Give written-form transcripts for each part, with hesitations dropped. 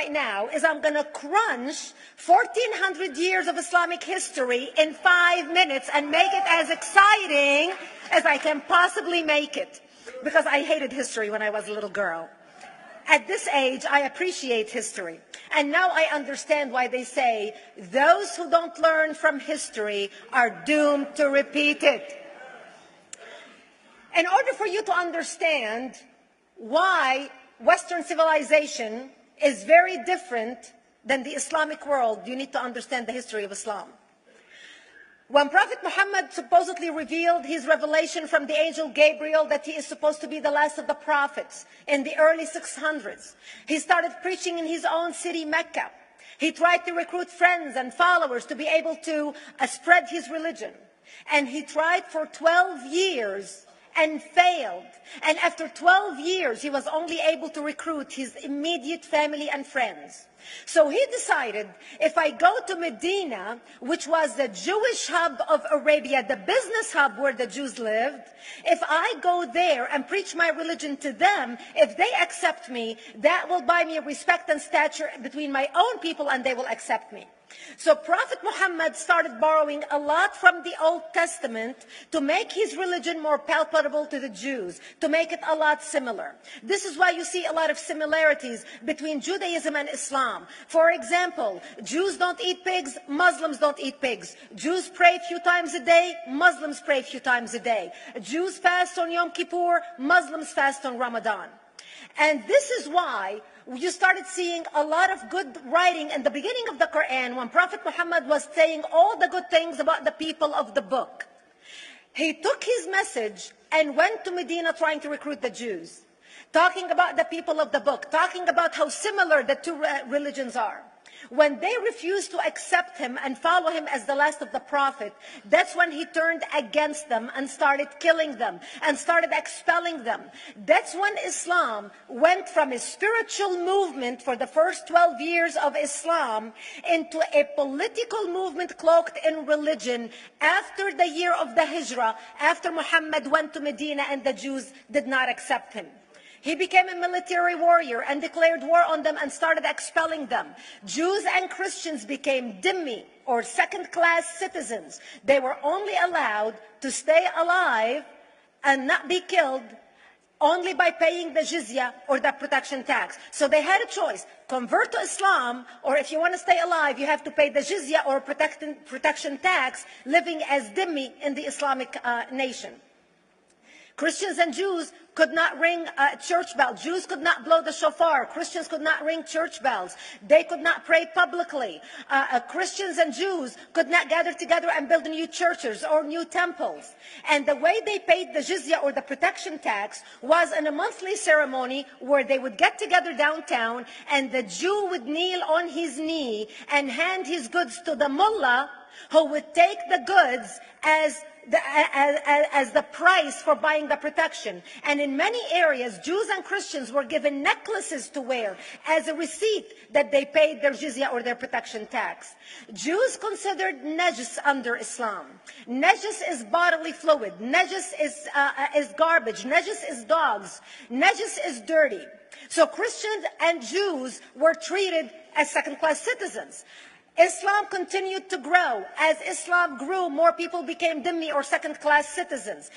right now is I'm going to crunch 1,400 years of Islamic history in 5 minutes and make it as exciting as I can possibly make it. Because I hated history when I was a little girl. At this age, I appreciate history. And now I understand why they say those who don't learn from history are doomed to repeat it. In order for you to understand why Western civilization is very different than the Islamic world, you need to understand the history of Islam. When Prophet Muhammad supposedly revealed his revelation from the angel Gabriel that he is supposed to be the last of the prophets in the early 600s, he started preaching in his own city, Mecca. He tried to recruit friends and followers to be able to spread his religion. And he tried for 12 years and failed. And after 12 years, he was only able to recruit his immediate family and friends. So he decided, if I go to Medina, which was the Jewish hub of Arabia, the business hub where the Jews lived, if I go there and preach my religion to them, if they accept me, that will buy me respect and stature between my own people, and they will accept me. So Prophet Muhammad started borrowing a lot from the Old Testament to make his religion more palatable to the Jews, to make it a lot similar. This is why you see a lot of similarities between Judaism and Islam. For example, Jews don't eat pigs, Muslims don't eat pigs. Jews pray a few times a day, Muslims pray a few times a day. Jews fast on Yom Kippur, Muslims fast on Ramadan. And this is why you started seeing a lot of good writing in the beginning of the Quran when Prophet Muhammad was saying all the good things about the people of the book. He took his message and went to Medina trying to recruit the Jews, talking about the people of the book, talking about how similar the two religions are. When they refused to accept him and follow him as the last of the prophet, that's when he turned against them and started killing them and started expelling them. That's when Islam went from a spiritual movement for the first 12 years of Islam into a political movement cloaked in religion after the year of the Hijrah, after Muhammad went to Medina and the Jews did not accept him. He became a military warrior and declared war on them and started expelling them. Jews and Christians became dhimmi, or second-class citizens. They were only allowed to stay alive and not be killed only by paying the jizya, or the protection tax. So they had a choice: convert to Islam, or if you want to stay alive, you have to pay the jizya or protection tax, living as dhimmi in the Islamic nation. Christians and Jews could not ring church bells. Jews could not blow the shofar. Christians could not ring church bells. They could not pray publicly. Christians and Jews could not gather together and build new churches or new temples. And the way they paid the jizya, or the protection tax, was in a monthly ceremony where they would get together downtown and the Jew would kneel on his knee and hand his goods to the mullah, who would take the goods as the price for buying the protection. And in many areas, Jews and Christians were given necklaces to wear as a receipt that they paid their jizya, or their protection tax. Jews considered najis under Islam. Najis is bodily fluid. Najis is garbage. Najis is dogs. Najis is dirty. So Christians and Jews were treated as second-class citizens. Islam continued to grow. As Islam grew, more people became dhimmi, or second-class citizens.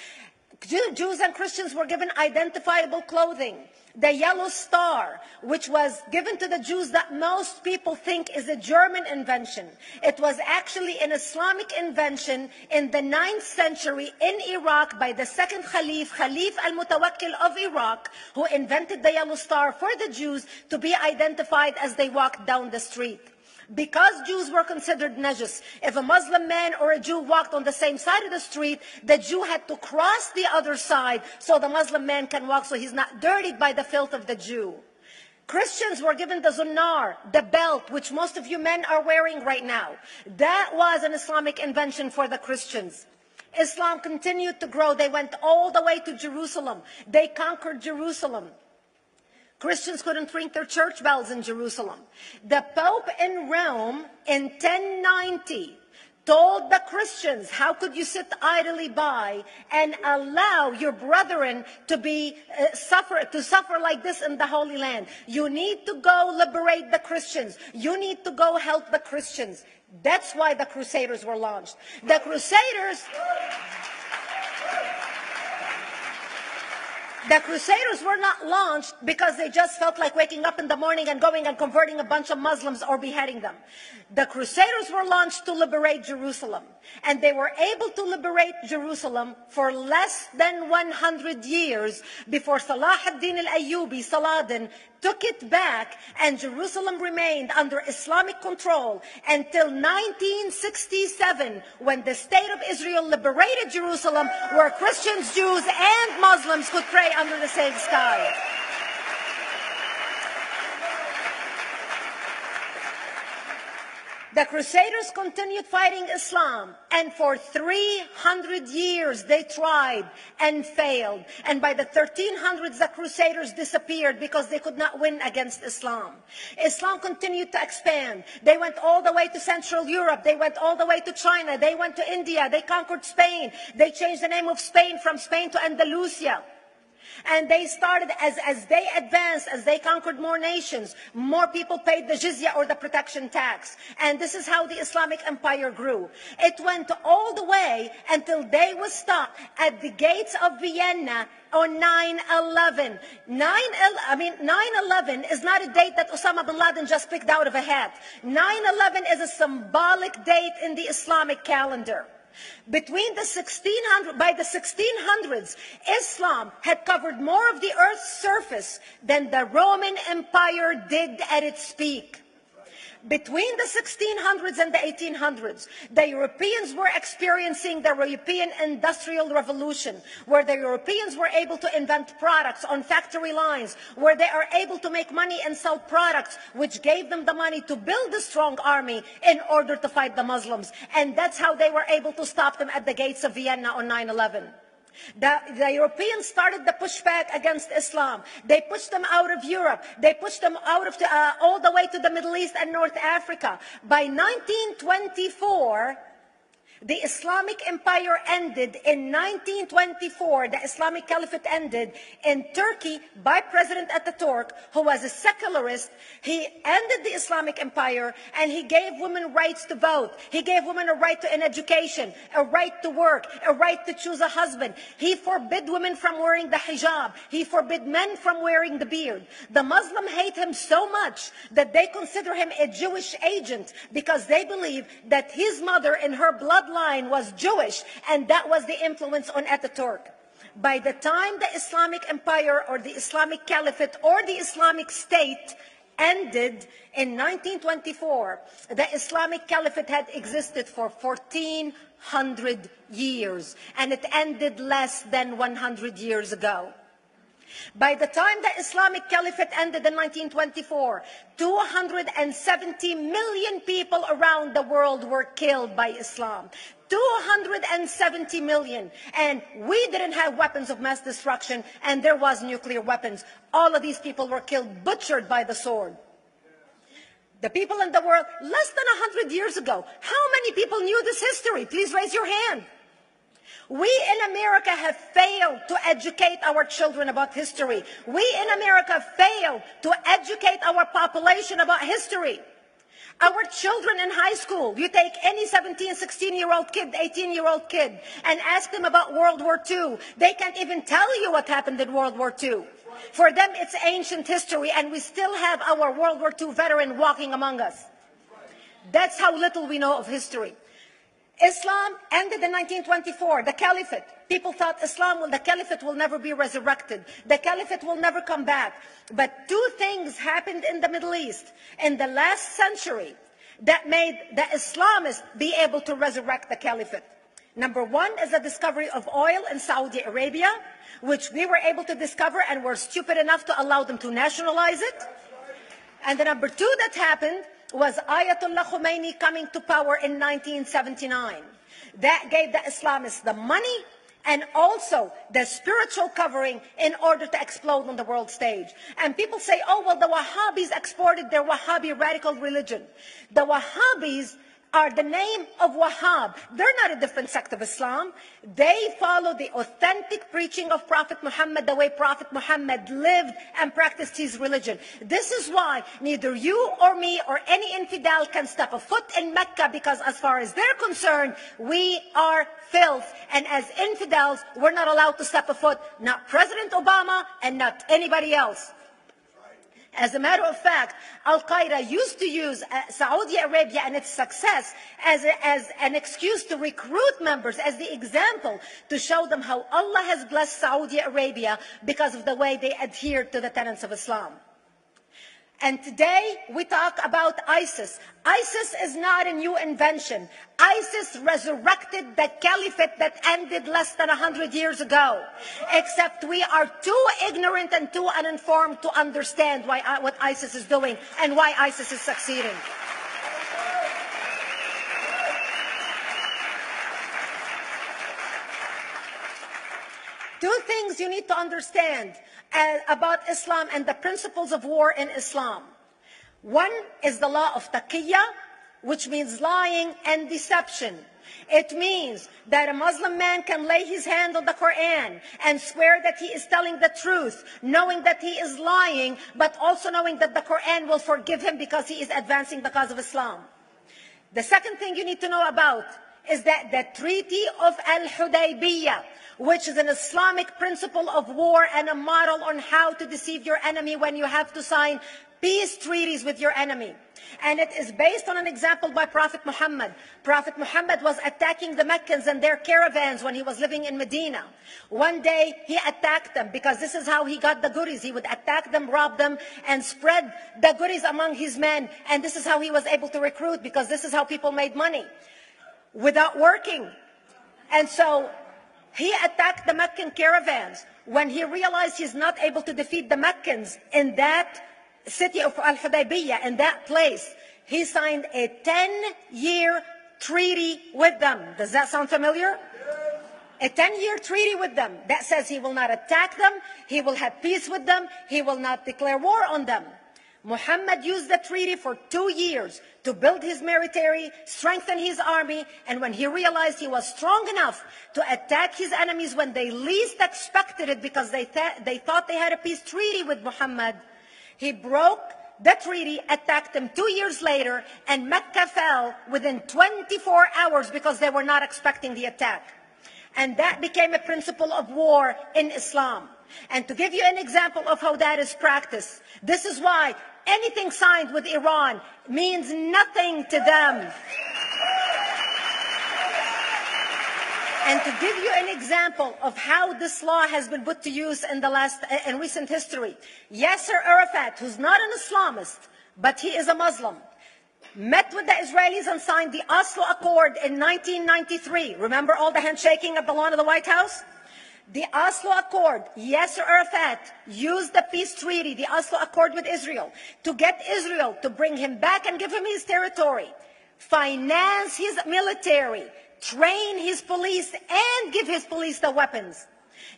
Jews and Christians were given identifiable clothing. The yellow star, which was given to the Jews, that most people think is a German invention. It was actually an Islamic invention in the 9th century in Iraq by the second Khalif al-Mutawakkil of Iraq, who invented the yellow star for the Jews to be identified as they walked down the street. Because Jews were considered najis, if a Muslim man or a Jew walked on the same side of the street, the Jew had to cross the other side so the Muslim man can walk, so he's not dirtied by the filth of the Jew. Christians were given the zunnar, the belt, which most of you men are wearing right now. That was an Islamic invention for the Christians. Islam continued to grow. They went all the way to Jerusalem. They conquered Jerusalem. Christians couldn't ring their church bells in Jerusalem. The Pope in Rome in 1090 told the Christians, how could you sit idly by and allow your brethren to suffer like this in the Holy Land? You need to go liberate the Christians. You need to go help the Christians. That's why the Crusaders were launched. The Crusaders were not launched because they just felt like waking up in the morning and going and converting a bunch of Muslims or beheading them. The Crusaders were launched to liberate Jerusalem. And they were able to liberate Jerusalem for less than 100 years before Salah ad-Din al-Ayyubi, Saladin, took it back, and Jerusalem remained under Islamic control until 1967, when the State of Israel liberated Jerusalem, where Christians, Jews, and Muslims could pray under the same sky. The Crusaders continued fighting Islam, and for 300 years they tried and failed. And by the 1300s, the Crusaders disappeared because they could not win against Islam. Islam continued to expand. They went all the way to Central Europe. They went all the way to China. They went to India. They conquered Spain. They changed the name of Spain from Spain to Andalusia. And they started, as they advanced, as they conquered more nations, more people paid the jizya, or the protection tax. And this is how the Islamic Empire grew. It went all the way until they was stopped at the gates of Vienna on 9/11. 9/11 is not a date that Osama bin Laden just picked out of a hat. 9/11 is a symbolic date in the Islamic calendar. By the 1600s, Islam had covered more of the earth's surface than the Roman Empire did at its peak. Between the 1600s and the 1800s, the Europeans were experiencing the European Industrial Revolution, where the Europeans were able to invent products on factory lines, where they are able to make money and sell products, which gave them the money to build a strong army in order to fight the Muslims. And that's how they were able to stop them at the gates of Vienna on 9/11. The Europeans started the pushback against Islam. They pushed them out of Europe. They pushed them out of all the way to the Middle East and North Africa. By 1924, the Islamic Empire ended. In 1924, the Islamic Caliphate ended in Turkey by President Ataturk, who was a secularist. He ended the Islamic Empire, and he gave women rights to vote. He gave women a right to an education, a right to work, a right to choose a husband. He forbid women from wearing the hijab. He forbid men from wearing the beard. The Muslims hate him so much that they consider him a Jewish agent, because they believe that his mother in her bloodline was Jewish, and that was the influence on Ataturk. By the time the Islamic Empire, or the Islamic Caliphate, or the Islamic State ended in 1924, the Islamic Caliphate had existed for 1400 years, and it ended less than 100 years ago. By the time the Islamic Caliphate ended in 1924, 270 million people around the world were killed by Islam. 270 million. And we didn't have weapons of mass destruction, and there was nuclear weapons. All of these people were killed, butchered by the sword. The people in the world, less than 100 years ago, how many people knew this history? Please raise your hand. We in America have failed to educate our children about history. We in America failed to educate our population about history. Our children in high school, you take any 17, 16-year-old kid, 18-year-old kid, and ask them about World War II. They can't even tell you what happened in World War II. For them, it's ancient history, and we still have our World War II veteran walking among us. That's how little we know of history. Islam ended in 1924, the Caliphate. People thought the Caliphate will never be resurrected. The Caliphate will never come back. But two things happened in the Middle East in the last century that made the Islamists be able to resurrect the Caliphate. Number one is the discovery of oil in Saudi Arabia, which we were able to discover and were stupid enough to allow them to nationalize it. And the number two that happened was Ayatollah Khomeini coming to power in 1979. That gave the Islamists the money and also the spiritual covering in order to explode on the world stage. And people say, oh, well, the Wahhabis exported their Wahhabi radical religion. The Wahhabis are the name of Wahhab. They're not a different sect of Islam. They follow the authentic preaching of Prophet Muhammad, the way Prophet Muhammad lived and practiced his religion. This is why neither you or me or any infidel can step a foot in Mecca, because as far as they're concerned, we are filth. And as infidels, we're not allowed to step a foot, not President Obama and not anybody else. As a matter of fact, Al-Qaeda used to use Saudi Arabia and its success as an excuse to recruit members, as the example to show them how Allah has blessed Saudi Arabia because of the way they adhere to the tenets of Islam. And today we talk about ISIS. ISIS is not a new invention. ISIS resurrected the caliphate that ended less than 100 years ago. Except we are too ignorant and too uninformed to understand what ISIS is doing and why ISIS is succeeding. Two things you need to understand about Islam and the principles of war in Islam. One is the law of taqiyya, which means lying and deception. It means that a Muslim man can lay his hand on the Quran and swear that he is telling the truth, knowing that he is lying, but also knowing that the Quran will forgive him because he is advancing the cause of Islam. The second thing you need to know about is that the Treaty of Al-Hudaybiyah, which is an Islamic principle of war and a model on how to deceive your enemy when you have to sign peace treaties with your enemy. And it is based on an example by Prophet Muhammad. Prophet Muhammad was attacking the Meccans and their caravans when he was living in Medina. One day he attacked them because this is how he got the goodies. He would attack them, rob them, and spread the goodies among his men. And this is how he was able to recruit, because this is how people made money without working. And so he attacked the Meccan caravans. When he realized he's not able to defeat the Meccans in that city of Al-Hudaybiyah, in that place, he signed a 10-year treaty with them. Does that sound familiar? A 10-year treaty with them that says he will not attack them, he will have peace with them, he will not declare war on them. Muhammad used the treaty for 2 years to build his military, strengthen his army, and when he realized he was strong enough to attack his enemies when they least expected it, because they thought they had a peace treaty with Muhammad, he broke the treaty, attacked them 2 years later, and Mecca fell within 24 hours because they were not expecting the attack. And that became a principle of war in Islam. And to give you an example of how that is practiced, this is why anything signed with Iran means nothing to them. And to give you an example of how this law has been put to use in recent history, Yasser Arafat, who's not an Islamist, but he is a Muslim, met with the Israelis and signed the Oslo Accord in 1993. Remember all the handshaking at the lawn of the White House? The Oslo Accord, Yasser Arafat used the peace treaty, the Oslo Accord with Israel, to get Israel to bring him back and give him his territory, finance his military, train his police, and give his police the weapons.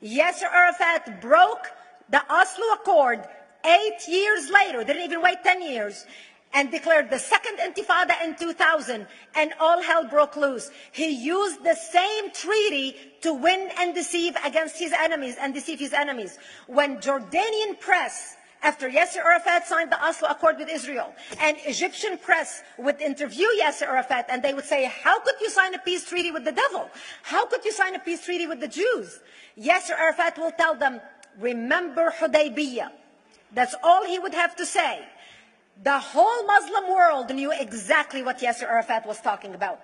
Yasser Arafat broke the Oslo Accord 8 years later, didn't even wait 10 years, and declared the second intifada in 2000, and all hell broke loose. He used the same treaty to win and deceive against his enemies and deceive his enemies. When Jordanian press, after Yasser Arafat signed the Oslo Accord with Israel, and Egyptian press would interview Yasser Arafat, and they would say, how could you sign a peace treaty with the devil? How could you sign a peace treaty with the Jews? Yasser Arafat will tell them, remember Hudaybiyah. That's all he would have to say. The whole Muslim world knew exactly what Yasser Arafat was talking about.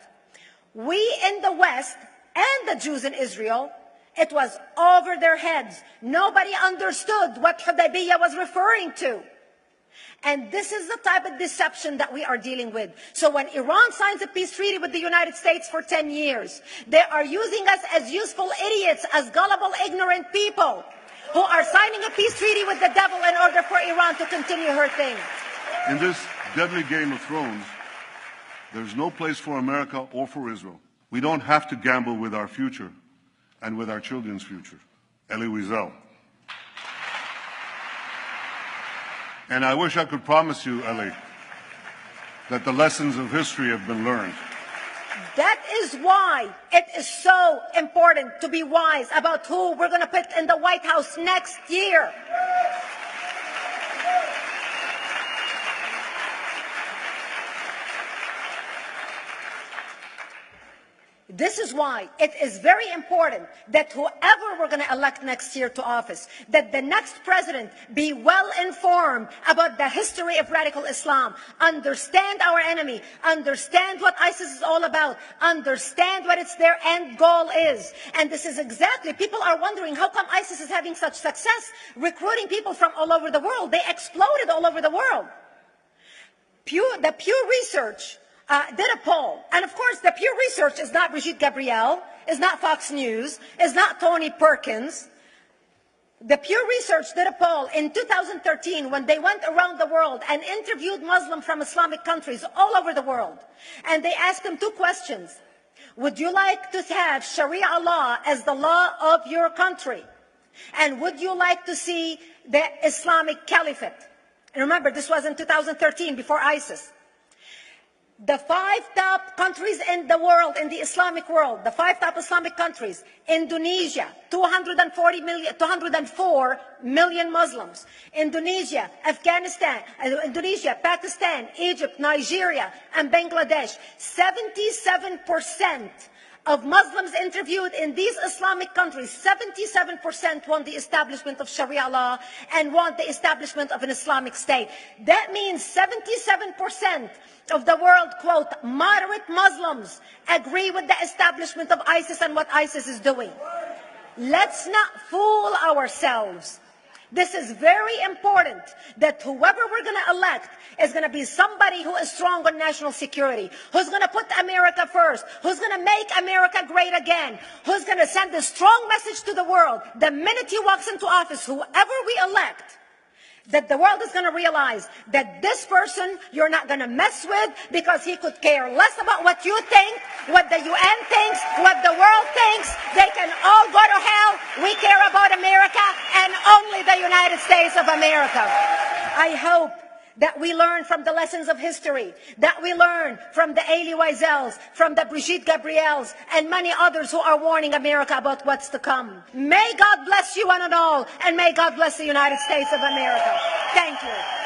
We in the West and the Jews in Israel, it was over their heads. Nobody understood what Hudaybiyah was referring to. And this is the type of deception that we are dealing with. So when Iran signs a peace treaty with the United States for 10 years, they are using us as useful idiots, as gullible, ignorant people who are signing a peace treaty with the devil in order for Iran to continue her thing. In this deadly game of thrones, there's no place for America or for Israel. We don't have to gamble with our future and with our children's future. Elie Wiesel. And I wish I could promise you, Elie, that the lessons of history have been learned. That is why it is so important to be wise about who we're going to put in the White House next year. This is why it is very important that whoever we're going to elect next year to office, that the next president be well informed about the history of radical Islam, understand our enemy, understand what ISIS is all about, understand what their end goal is. And this is exactly, people are wondering how come ISIS is having such success recruiting people from all over the world. They exploded all over the world. The Pew Research did a poll. And of course, the Pew Research is not Brigitte Gabriel, is not Fox News, is not Tony Perkins. The Pew Research did a poll in 2013 when they went around the world and interviewed Muslims from Islamic countries all over the world. And they asked them 2 questions. Would you like to have Sharia law as the law of your country? And would you like to see the Islamic Caliphate? And remember, this was in 2013, before ISIS. The 5 top countries in the world, in the Islamic world, the 5 top Islamic countries: Indonesia, 204 million Muslims; Indonesia, Afghanistan, Indonesia, Pakistan, Egypt, Nigeria, and Bangladesh. 77% of Muslims interviewed in these Islamic countries, 77% want the establishment of Sharia law and want the establishment of an Islamic state. That means 77% of the world, quote, moderate Muslims agree with the establishment of ISIS and what ISIS is doing. Let's not fool ourselves. This is very important, that whoever we're going to elect is going to be somebody who is strong on national security, who's going to put America first, who's going to make America great again, who's going to send a strong message to the world. The minute he walks into office, whoever we elect, that the world is going to realize that this person you're not going to mess with, because he could care less about what you think, what the UN thinks, what the world thinks. They can all go to hell. We care about America and only the United States of America. I hope that we learn from the lessons of history, that we learn from the Elie Wiesels, from the Brigitte Gabriels, and many others who are warning America about what's to come. May God bless you one and all, and may God bless the United States of America. Thank you.